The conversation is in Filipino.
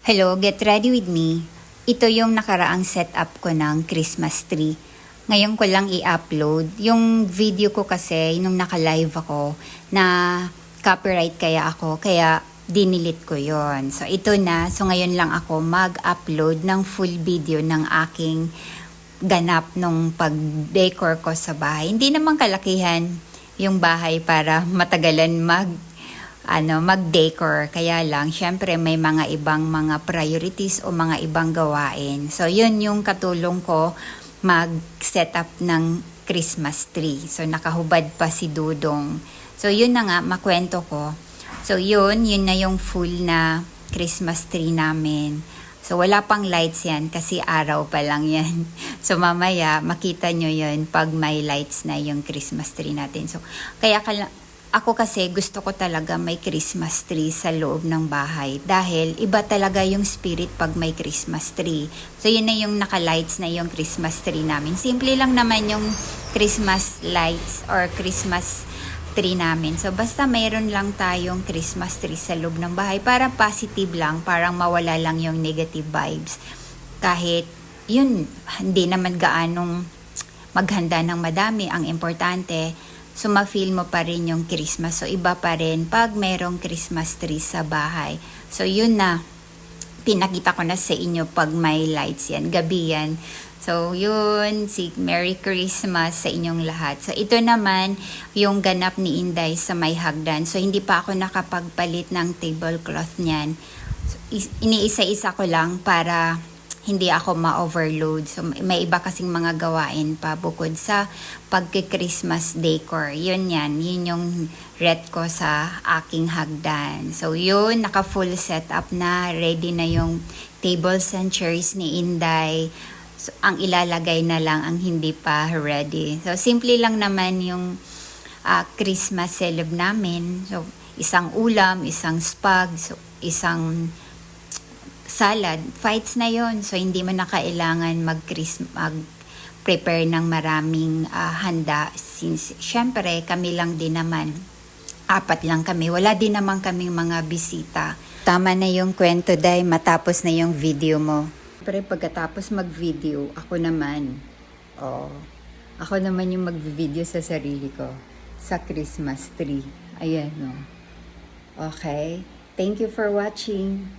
Hello, get ready with me. Ito yung nakaraang setup ko ng Christmas tree. Ngayon ko lang i-upload. Yung video ko kasi, nung naka-live ako, na copyright kaya dinilit ko yon. So ito na, so ngayon lang ako mag-upload ng full video ng aking ganap nung pag-decor ko sa bahay. Hindi naman kalakihan yung bahay para matagalan mag-decor. Kaya lang, syempre may mga ibang mga priorities o mga ibang gawain. So, yun yung katulong ko mag-set up ng Christmas tree. So, nakahubad pa si Dudong. So, yun na nga, makwento ko. So, yun na yung full na Christmas tree namin. So, wala pang lights yan kasi araw pa lang yan. So, mamaya, makita nyo yun pag may lights na yung Christmas tree natin. So, kaya ako kasi gusto ko talaga may Christmas tree sa loob ng bahay dahil iba talaga yung spirit pag may Christmas tree. So yun na yung naka-lights na yung Christmas tree namin. Simple lang naman yung Christmas lights or Christmas tree namin. So basta mayroon lang tayong Christmas tree sa loob ng bahay para positive lang, parang mawala lang yung negative vibes. Kahit yun, hindi naman gaanong maghanda ng madami, ang importante so, ma-feel mo pa rin yung Christmas. So, iba pa rin pag merong Christmas tree sa bahay. So, yun na. Pinakita ko na sa inyo pag may lights yan. Gabi yan. So, yun. Merry Christmas sa inyong lahat. So, ito naman yung ganap ni Inday sa may hagdan. So, hindi pa ako nakapagpalit ng tablecloth niyan. So, iniisa-isa ko lang para hindi ako ma-overload. So, may iba kasing mga gawain pa bukod sa pagki-Christmas decor. Yun yung ret ko sa aking hagdan. So, yun, naka-full setup na. Ready na yung tables and chairs ni Inday. So, ang ilalagay na lang ang hindi pa ready. So, simple lang naman yung Christmas celeb namin. So, isang ulam, isang spag, so, isang salad, fights na yon. So, hindi mo na kailangan mag-prepare ng maraming handa. Since, syempre, kami lang din naman. 4 lang kami. Wala din naman kaming mga bisita. Tama na yung kwento, Day. Matapos na yung video mo. Pero pagkatapos mag-video, ako naman yung mag-video sa sarili ko. Sa Christmas tree. Ayan, no. Okay. Thank you for watching.